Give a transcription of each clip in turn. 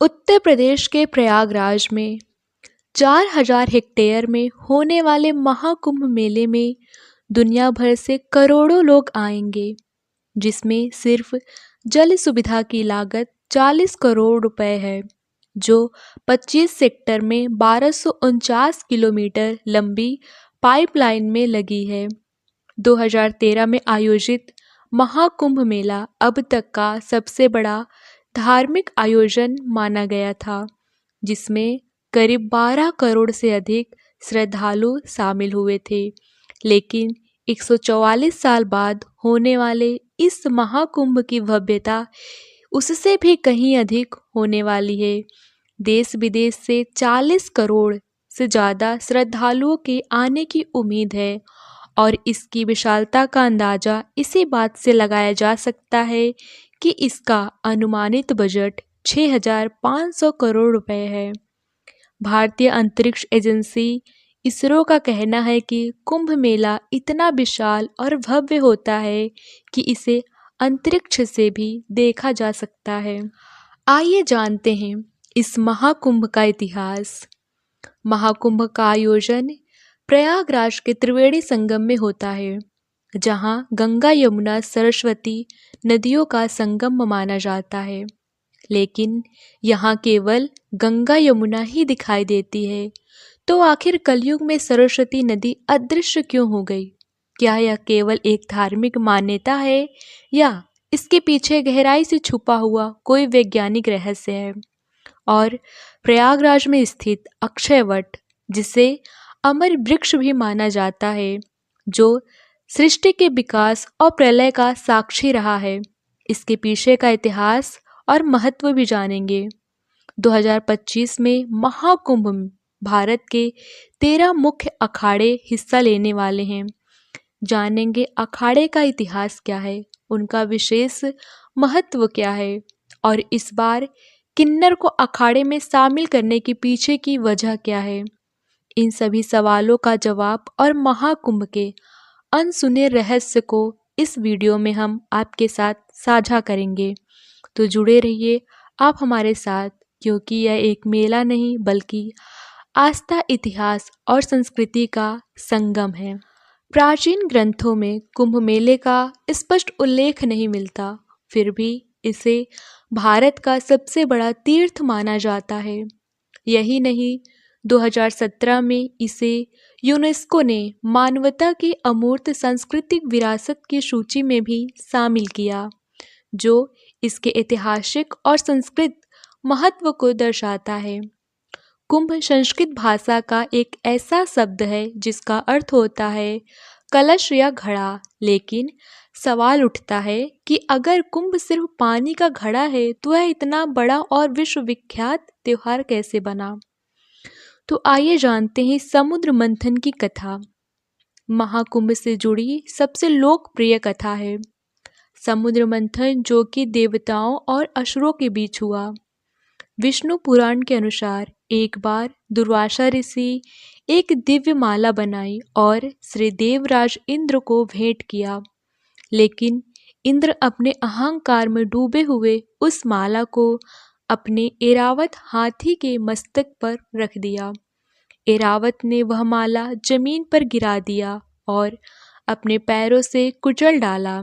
उत्तर प्रदेश के प्रयागराज में 4,000 हेक्टेयर में होने वाले महाकुंभ मेले में दुनिया भर से करोड़ों लोग आएंगे, जिसमें सिर्फ जल सुविधा की लागत 40 करोड़ रुपए है, जो 25 सेक्टर में 1249 किलोमीटर लंबी पाइपलाइन में लगी है। 2013 में आयोजित महाकुंभ मेला अब तक का सबसे बड़ा धार्मिक आयोजन माना गया था, जिसमें करीब 12 करोड़ से अधिक श्रद्धालु शामिल हुए थे। लेकिन 144 साल बाद होने वाले इस महाकुंभ की भव्यता उससे भी कहीं अधिक होने वाली है। देश विदेश से 40 करोड़ से ज़्यादा श्रद्धालुओं के आने की उम्मीद है और इसकी विशालता का अंदाज़ा इसी बात से लगाया जा सकता है कि इसका अनुमानित बजट 6,500 करोड़ रुपए है। भारतीय अंतरिक्ष एजेंसी इसरो का कहना है कि कुंभ मेला इतना विशाल और भव्य होता है कि इसे अंतरिक्ष से भी देखा जा सकता है। आइए जानते हैं इस महाकुंभ का इतिहास। महाकुंभ का आयोजन प्रयागराज के त्रिवेणी संगम में होता है, जहां गंगा यमुना सरस्वती नदियों का संगम माना जाता है। लेकिन यहाँ केवल गंगा यमुना ही दिखाई देती है, तो आखिर कलयुग में सरस्वती नदी अदृश्य क्यों हो गई? क्या यह केवल एक धार्मिक मान्यता है या इसके पीछे गहराई से छुपा हुआ कोई वैज्ञानिक रहस्य है? और प्रयागराज में स्थित अक्षय वट, जिसे अमर वृक्ष भी माना जाता है, जो सृष्टि के विकास और प्रलय का साक्षी रहा है, इसके पीछे का इतिहास और महत्व भी जानेंगे। 2025 में महाकुंभ में भारत के 13 मुख्य अखाड़े हिस्सा लेने वाले हैं। जानेंगे अखाड़े का इतिहास क्या है, उनका विशेष महत्व क्या है और इस बार किन्नर को अखाड़े में शामिल करने के पीछे की वजह क्या है। इन सभी सवालों का जवाब और महाकुंभ के अनसुने रहस्य को इस वीडियो में हम आपके साथ साझा करेंगे। तो जुड़े रहिए आप हमारे साथ, क्योंकि यह एक मेला नहीं बल्कि आस्था, इतिहास और संस्कृति का संगम है। प्राचीन ग्रंथों में कुंभ मेले का स्पष्ट उल्लेख नहीं मिलता, फिर भी इसे भारत का सबसे बड़ा तीर्थ माना जाता है। यही नहीं, 2017 में इसे यूनेस्को ने मानवता की अमूर्त सांस्कृतिक विरासत की सूची में भी शामिल किया, जो इसके ऐतिहासिक और संस्कृत महत्व को दर्शाता है। कुंभ संस्कृत भाषा का एक ऐसा शब्द है जिसका अर्थ होता है कलश या घड़ा, लेकिन सवाल उठता है कि अगर कुंभ सिर्फ पानी का घड़ा है तो यह इतना बड़ा और विश्वविख्यात त्योहार कैसे बना? तो आइए जानते हैं समुद्र मंथन की कथा। महाकुंभ से जुड़ी सबसे लोकप्रिय कथा है समुद्र मंथन, जो कि देवताओं और असुरों के बीच हुआ। विष्णु पुराण के अनुसार एक बार दुर्वासा ऋषि एक दिव्य माला बनाई और श्री देवराज इंद्र को भेंट किया, लेकिन इंद्र अपने अहंकार में डूबे हुए उस माला को अपने ऐरावत हाथी के मस्तक पर रख दिया। ऐरावत ने वह माला जमीन पर गिरा दिया और अपने पैरों से कुचल डाला।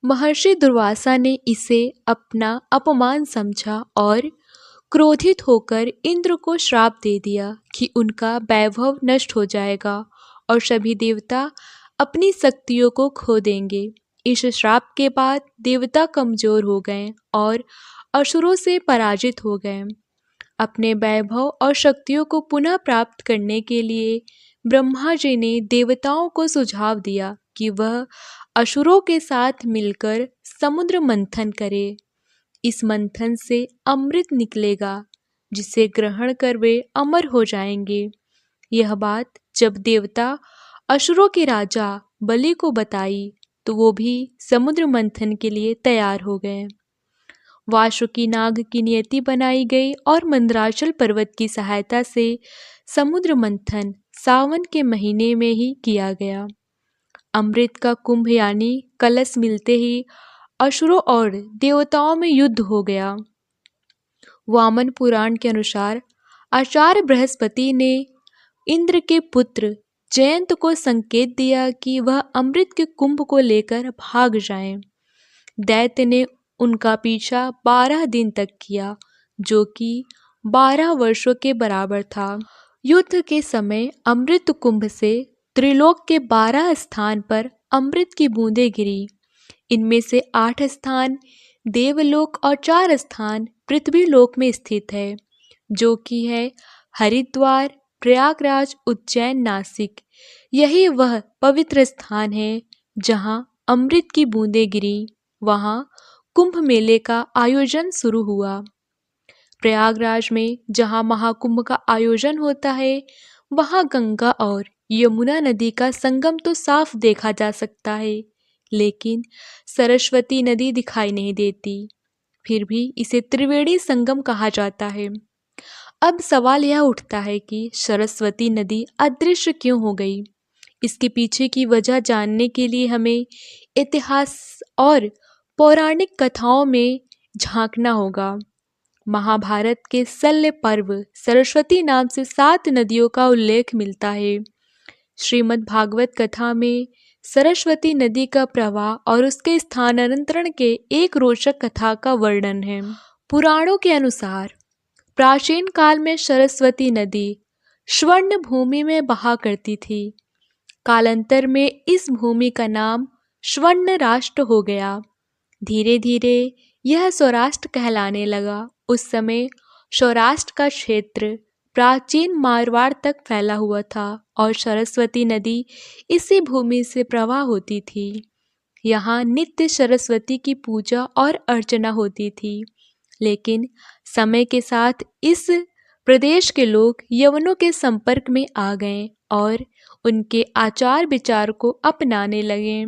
महर्षि दुर्वासा ने इसे अपना अपमान समझा और क्रोधित होकर इंद्र को श्राप दे दिया कि उनका वैभव नष्ट हो जाएगा और सभी देवता अपनी शक्तियों को खो देंगे। इस श्राप के बाद देवता कमजोर हो गए और असुरों से पराजित हो गए। अपने वैभव और शक्तियों को पुनः प्राप्त करने के लिए ब्रह्मा जी ने देवताओं को सुझाव दिया कि वह असुरों के साथ मिलकर समुद्र मंथन करे। इस मंथन से अमृत निकलेगा, जिसे ग्रहण कर वे अमर हो जाएंगे। यह बात जब देवता असुरों के राजा बलि को बताई तो वो भी समुद्र मंथन के लिए तैयार हो गए। वासुकी नाग की नियति बनाई गई और मंदराचल पर्वत की सहायता से समुद्र मंथन सावन के महीने में ही किया गया। अमृत का कुंभ यानी कलश मिलते ही असुरों और देवताओं में युद्ध हो गया। वामन पुराण के अनुसार आचार्य बृहस्पति ने इंद्र के पुत्र जयंत को संकेत दिया कि वह अमृत के कुंभ को लेकर भाग जाएं। दैत्य ने उनका पीछा 12 दिन तक किया, जो कि 12 वर्षों के बराबर था। युद्ध के समय अमृत कुंभ से त्रिलोक के 12 स्थान पर अमृत की बूंदें गिरी। इनमें से 8 स्थान देवलोक और 4 स्थान पृथ्वीलोक में स्थित है, जो कि है हरिद्वार, प्रयागराज, उज्जैन, नासिक। यही वह पवित्र स्थान है जहां अमृत की बूंदें गिरी। वहां कुंभ मेले का आयोजन शुरू हुआ। प्रयागराज में जहां महाकुंभ का आयोजन होता है, वहां गंगा और यमुना नदी का संगम तो साफ देखा जा सकता है, लेकिन सरस्वती नदी दिखाई नहीं देती। फिर भी इसे त्रिवेणी संगम कहा जाता है। अब सवाल यह उठता है कि सरस्वती नदी अदृश्य क्यों हो गई? इसके पीछे की वजह जानने के लिए हमें इतिहास और पौराणिक कथाओं में झांकना होगा। महाभारत के शल्य पर्व सरस्वती नाम से 7 नदियों का उल्लेख मिलता है। श्रीमद् भागवत कथा में सरस्वती नदी का प्रवाह और उसके स्थानांतरण के एक रोचक कथा का वर्णन है। पुराणों के अनुसार प्राचीन काल में सरस्वती नदी स्वर्ण भूमि में बहा करती थी। कालांतर में इस भूमि का नाम स्वर्ण राष्ट्र हो गया। धीरे धीरे यह सौराष्ट्र कहलाने लगा। उस समय सौराष्ट्र का क्षेत्र प्राचीन मारवाड़ तक फैला हुआ था और सरस्वती नदी इसी भूमि से प्रवाह होती थी। यहाँ नित्य सरस्वती की पूजा और अर्चना होती थी। लेकिन समय के साथ इस प्रदेश के लोग यवनों के संपर्क में आ गए और उनके आचार विचार को अपनाने लगे।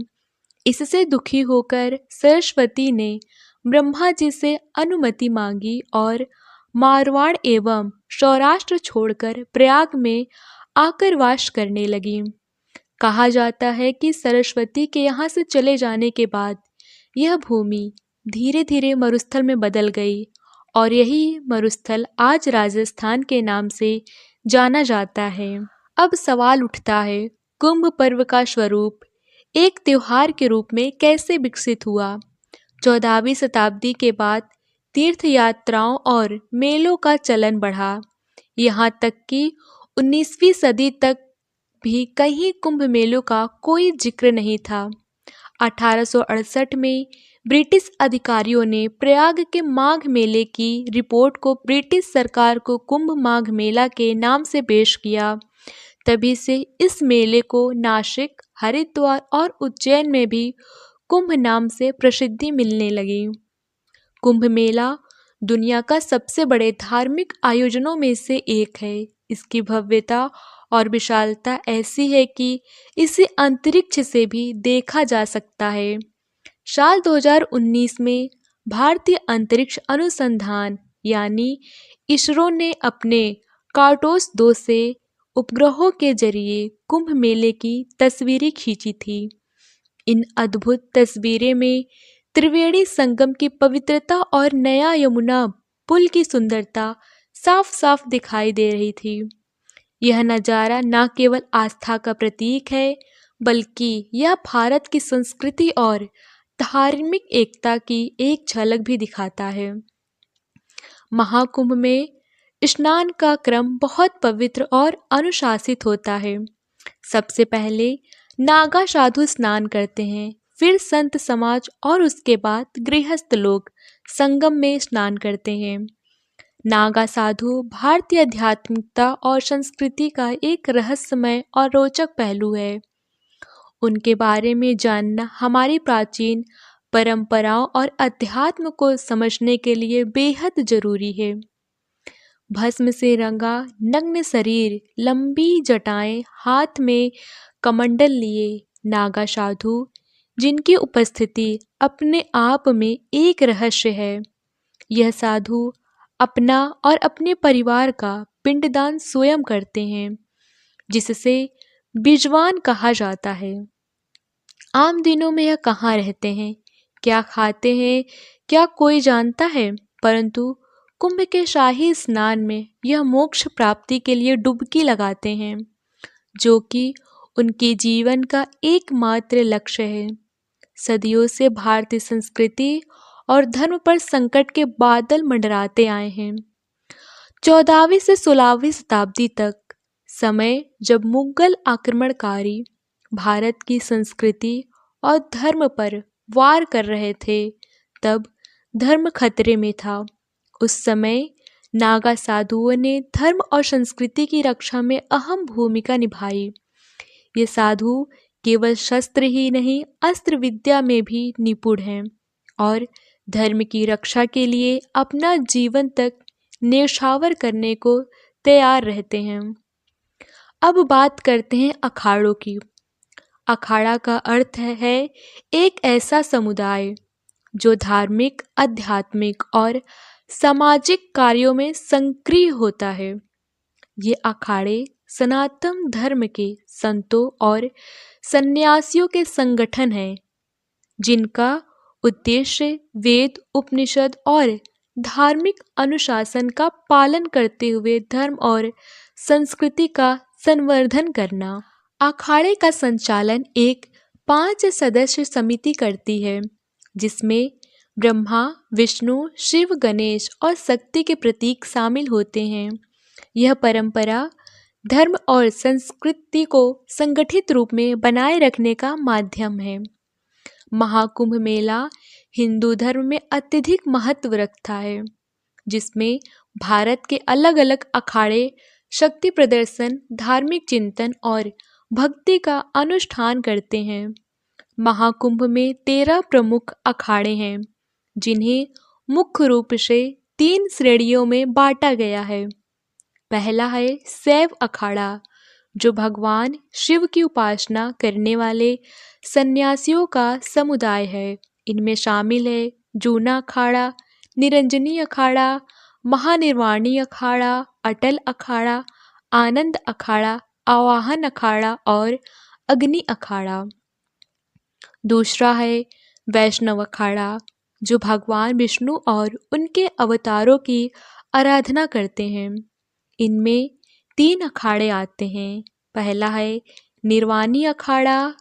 इससे दुखी होकर सरस्वती ने ब्रह्मा जी से अनुमति मांगी और मारवाड़ एवं सौराष्ट्र छोड़कर प्रयाग में आकर वास करने लगी। कहा जाता है कि सरस्वती के यहाँ से चले जाने के बाद यह भूमि धीरे धीरे मरुस्थल में बदल गई और यही मरुस्थल आज राजस्थान के नाम से जाना जाता है। अब सवाल उठता है, कुंभ पर्व का स्वरूप एक त्योहार के रूप में कैसे विकसित हुआ? 14वीं शताब्दी के बाद तीर्थ यात्राओं और मेलों का चलन बढ़ा। यहाँ तक कि 19वीं सदी तक भी कहीं कुंभ मेलों का कोई जिक्र नहीं था। 1868 में ब्रिटिश अधिकारियों ने प्रयाग के माघ मेले की रिपोर्ट को ब्रिटिश सरकार को कुंभ माघ मेला के नाम से पेश किया। तभी से इस मेले को नासिक, हरिद्वार और उज्जैन में भी कुंभ नाम से प्रसिद्धि मिलने लगी। कुंभ मेला दुनिया का सबसे बड़े धार्मिक आयोजनों में से एक है। इसकी भव्यता और विशालता ऐसी है कि इसे अंतरिक्ष से भी देखा जा सकता है। साल 2019 में भारतीय अंतरिक्ष अनुसंधान यानी इसरो ने अपने कार्टोस 2 से उपग्रहों के जरिए कुंभ मेले की तस्वीरें खींची थी। इन अद्भुत तस्वीरें में त्रिवेणी संगम की पवित्रता और नया यमुना पुल की सुंदरता साफ साफ दिखाई दे रही थी। यह नज़ारा न केवल आस्था का प्रतीक है, बल्कि यह भारत की संस्कृति और धार्मिक एकता की एक झलक भी दिखाता है। महाकुंभ में स्नान का क्रम बहुत पवित्र और अनुशासित होता है। सबसे पहले नागा साधु स्नान करते हैं, फिर संत समाज और उसके बाद गृहस्थ लोग संगम में स्नान करते हैं। नागा साधु भारतीय आध्यात्मिकता और संस्कृति का एक रहस्यमय और रोचक पहलू है। उनके बारे में जानना हमारी प्राचीन परंपराओं और अध्यात्म को समझने के लिए बेहद जरूरी है। भस्म से रंगा नग्न शरीर, लंबी जटाएं, हाथ में कमंडल लिए नागा साधु, जिनकी उपस्थिति अपने आप में एक रहस्य है। यह साधु अपना और अपने परिवार का पिंडदान स्वयं करते हैं, जिससे बिजवान कहा जाता है। आम दिनों में यह कहाँ रहते हैं, क्या खाते हैं, क्या कोई जानता है? परंतु कुंभ के शाही स्नान में यह मोक्ष प्राप्ति के लिए डुबकी लगाते हैं, जो कि उनके जीवन का एकमात्र लक्ष्य है। सदियों से भारतीय संस्कृति और धर्म पर संकट के बादल मंडराते आए हैं। 14वीं से 16वीं शताब्दी तक, समय जब मुगल आक्रमणकारी भारत की संस्कृति और धर्म पर वार कर रहे थे, तब धर्म खतरे में था। उस समय नागा साधुओं ने धर्म और संस्कृति की रक्षा में अहम भूमिका निभाई। ये साधु केवल शस्त्र ही नहीं, अस्त्र विद्या में भी निपुण हैं और धर्म की रक्षा के लिए अपना जीवन तक न्यौछावर करने को तैयार रहते हैं। अब बात करते हैं अखाड़ों की। अखाड़ा का अर्थ है एक ऐसा समुदाय जो धार्मिक, आध्यात्मिक और सामाजिक कार्यों में सक्रिय होता है। ये अखाड़े सनातन धर्म के संतों और सन्यासियों के संगठन हैं, जिनका उद्देश्य वेद, उपनिषद और धार्मिक अनुशासन का पालन करते हुए धर्म और संस्कृति का संवर्धन करना। अखाड़े का संचालन एक 5 सदस्य समिति करती है, जिसमें ब्रह्मा, विष्णु, शिव, गणेश और शक्ति के प्रतीक शामिल होते हैं। यह परंपरा धर्म और संस्कृति को संगठित रूप में बनाए रखने का माध्यम है। महाकुंभ मेला हिंदू धर्म में अत्यधिक महत्व रखता है, जिसमें भारत के अलग अलग अखाड़े शक्ति प्रदर्शन, धार्मिक चिंतन और भक्ति का अनुष्ठान करते हैं। महाकुंभ में 13 प्रमुख अखाड़े हैं, जिन्हें मुख्य रूप से 3 श्रेणियों में बांटा गया है। पहला है शैव अखाड़ा, जो भगवान शिव की उपासना करने वाले सन्यासियों का समुदाय है। इनमें शामिल है जूना अखाड़ा, निरंजनी अखाड़ा, महानिर्वाणी अखाड़ा, अटल अखाड़ा, आनंद अखाड़ा, आवाहन अखाड़ा और अग्नि अखाड़ा। दूसरा है वैष्णव अखाड़ा, जो भगवान विष्णु और उनके अवतारों की आराधना करते हैं। इनमें 3 अखाड़े आते हैं। पहला है निर्वाणी अखाड़ा,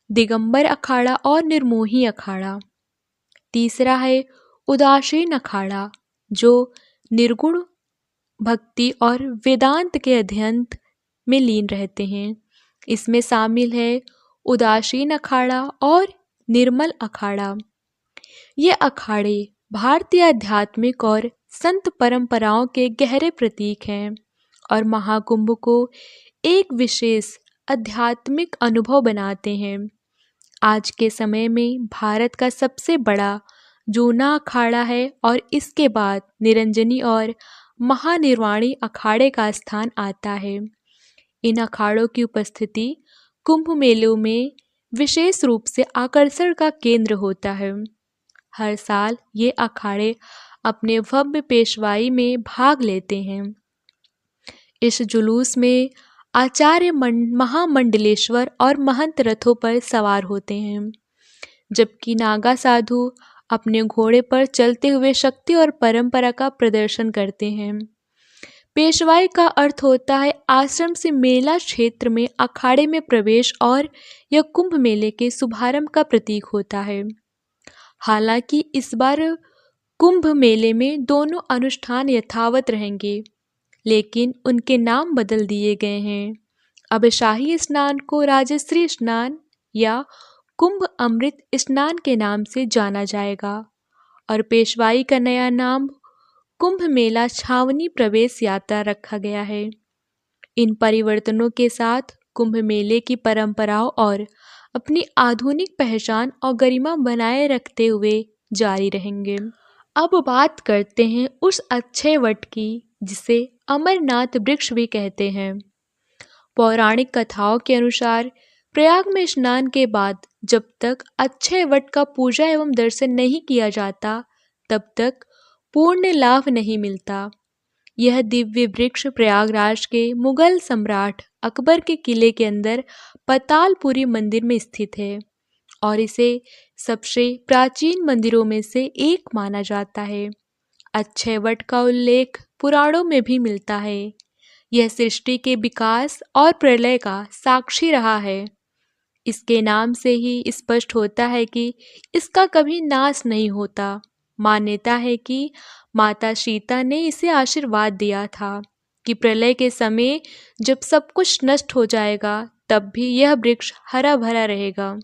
दिगंबर अखाड़ा और निर्मोही अखाड़ा। तीसरा है उदासीन अखाड़ा, जो निर्गुण भक्ति और वेदांत के अध्ययन में लीन रहते हैं। इसमें शामिल है उदासीन अखाड़ा और निर्मल अखाड़ा। ये अखाड़े भारतीय आध्यात्मिक और संत परंपराओं के गहरे प्रतीक हैं और महाकुंभ को एक विशेष आध्यात्मिक अनुभव बनाते हैं। आज के समय में भारत का सबसे बड़ा जूना अखाड़ा है और इसके बाद निरंजनी और महानिर्वाणी अखाड़े का स्थान आता है। इन अखाड़ों की उपस्थिति कुंभ मेलों में विशेष रूप से आकर्षण का केंद्र होता है। हर साल ये अखाड़े अपने भव्य पेशवाई में भाग लेते हैं। इस जुलूस में आचार्य महामंडलेश्वर और महंत रथों पर सवार होते हैं, जबकि नागा साधु अपने घोड़े पर चलते हुए शक्ति और परंपरा का प्रदर्शन करते हैं। पेशवाई का अर्थ होता है आश्रम से मेला क्षेत्र में अखाड़े में प्रवेश और यह कुंभ मेले के शुभारंभ का प्रतीक होता है। हालांकि इस बार कुंभ मेले में दोनों अनुष्ठान यथावत रहेंगे, लेकिन उनके नाम बदल दिए गए हैं। अब शाही स्नान को राजश्री स्नान या कुंभ अमृत स्नान के नाम से जाना जाएगा और पेशवाई का नया नाम कुंभ मेला छावनी प्रवेश यात्रा रखा गया है। इन परिवर्तनों के साथ कुंभ मेले की परंपराओं और अपनी आधुनिक पहचान और गरिमा बनाए रखते हुए जारी रहेंगे। अब बात करते हैं उस अक्षय वट की, जिसे अमरनाथ वृक्ष भी कहते हैं। पौराणिक कथाओं के अनुसार प्रयाग में स्नान के बाद जब तक अक्षय वट का पूजा एवं दर्शन नहीं किया जाता, तब तक पूर्ण लाभ नहीं मिलता। यह दिव्य वृक्ष प्रयागराज के मुगल सम्राट अकबर के किले के अंदर पतालपुरी मंदिर में स्थित है और इसे सबसे प्राचीन मंदिरों में से एक माना जाता है। अक्षय वट का उल्लेख पुराणों में भी मिलता है। यह सृष्टि के विकास और प्रलय का साक्षी रहा है। इसके नाम से ही स्पष्ट होता है कि इसका कभी नाश नहीं होता। मान्यता है कि माता सीता ने इसे आशीर्वाद दिया था कि प्रलय के समय जब सब कुछ नष्ट हो जाएगा तब भी यह वृक्ष हरा भरा रहेगा।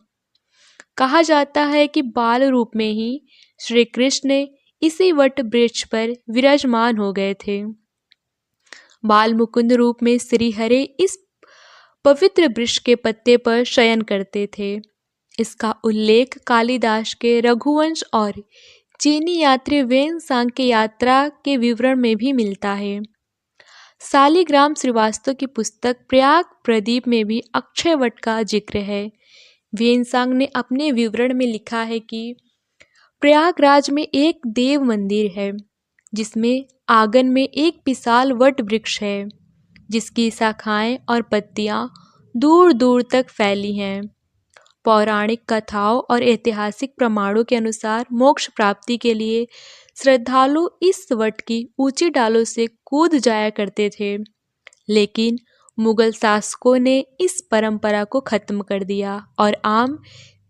कहा जाता है कि बाल रूप में ही श्री कृष्ण इसी वट वृक्ष पर विराजमान हो गए थे। बाल मुकुंद रूप में श्री हरे इस पवित्र वृक्ष के पत्ते पर शयन करते थे। इसका उल्लेख कालिदास के रघुवंश और चीनी यात्री वेन-सांग के यात्रा के विवरण में भी मिलता है। शालिग्राम श्रीवास्तव की पुस्तक प्रयाग प्रदीप में भी अक्षय वट का जिक्र है। वेन-सांग ने अपने विवरण में लिखा है कि प्रयागराज में एक देव मंदिर है जिसमें आंगन में एक विशाल वट वृक्ष है जिसकी शाखाएं और पत्तियां दूर दूर तक फैली हैं। पौराणिक कथाओं और ऐतिहासिक प्रमाणों के अनुसार मोक्ष प्राप्ति के लिए श्रद्धालु इस वट की ऊंची डालों से कूद जाया करते थे, लेकिन मुगल शासकों ने इस परंपरा को खत्म कर दिया और आम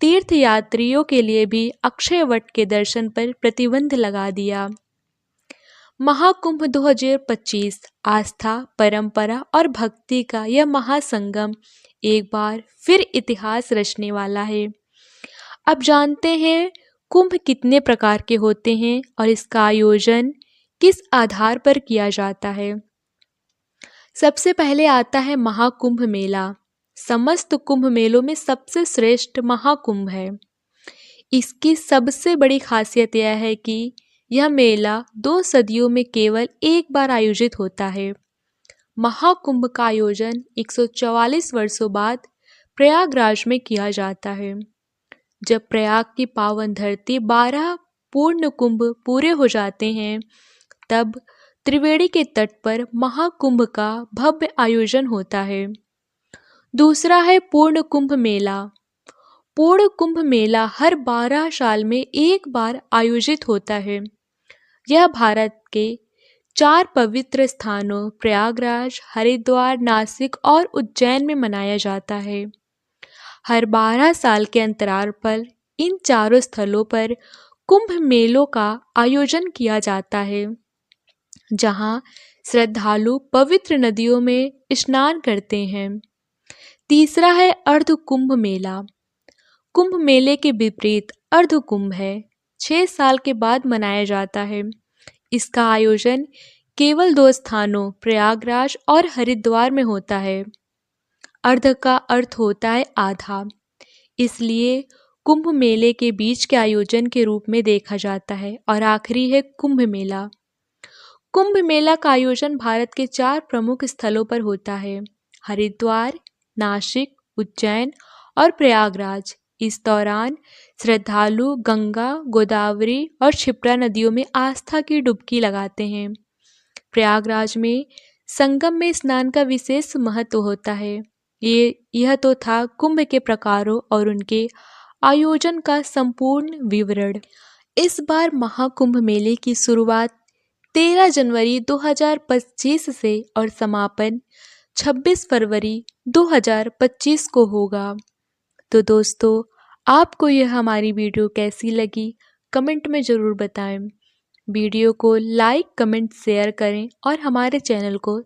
तीर्थयात्रियों के लिए भी अक्षय वट के दर्शन पर प्रतिबंध लगा दिया। महाकुंभ 2025 आस्था, परंपरा और भक्ति का यह महासंगम एक बार फिर इतिहास रचने वाला है। अब जानते हैं कुंभ कितने प्रकार के होते हैं और इसका आयोजन किस आधार पर किया जाता है। सबसे पहले आता है महाकुंभ मेला। समस्त कुंभ मेलों में सबसे श्रेष्ठ महाकुंभ है। इसकी सबसे बड़ी खासियत यह है कि यह मेला 2 सदियों में केवल एक बार आयोजित होता है। महाकुंभ का आयोजन 144 वर्षों बाद प्रयागराज में किया जाता है। जब प्रयाग की पावन धरती 12 पूर्ण कुंभ पूरे हो जाते हैं तब त्रिवेणी के तट पर महाकुंभ का भव्य आयोजन होता है। दूसरा है पूर्ण कुंभ मेला। पूर्ण कुंभ मेला हर 12 साल में एक बार आयोजित होता है। यह भारत के 4 पवित्र स्थानों प्रयागराज, हरिद्वार, नासिक और उज्जैन में मनाया जाता है। हर 12 साल के अंतराल पर इन चारों स्थलों पर कुंभ मेलों का आयोजन किया जाता है, जहां श्रद्धालु पवित्र नदियों में स्नान करते हैं। तीसरा है अर्ध कुंभ मेला। कुंभ मेले के विपरीत अर्ध कुंभ है, 6 साल के बाद मनाया जाता है। इसका आयोजन केवल 2 स्थानों प्रयागराज और हरिद्वार में होता है। अर्ध का अर्थ होता है आधा, इसलिए कुंभ मेले के बीच के आयोजन के रूप में देखा जाता है। और आखिरी है कुंभ मेला। कुंभ मेला का आयोजन भारत के 4 प्रमुख स्थलों पर होता है, हरिद्वार, नासिक, उज्जैन और प्रयागराज। इस दौरान श्रद्धालु गंगा, गोदावरी और क्षिप्रा नदियों में आस्था की डुबकी लगाते हैं। प्रयागराज में संगम में स्नान का विशेष महत्व होता है। यह तो था कुंभ के प्रकारों और उनके आयोजन का संपूर्ण विवरण। इस बार महाकुंभ मेले की शुरुआत 13 जनवरी 2025 से और समापन 26 फरवरी 2025 को होगा। तो दोस्तों, आपको यह हमारी वीडियो कैसी लगी कमेंट में ज़रूर बताएं। वीडियो को लाइक, कमेंट, शेयर करें और हमारे चैनल को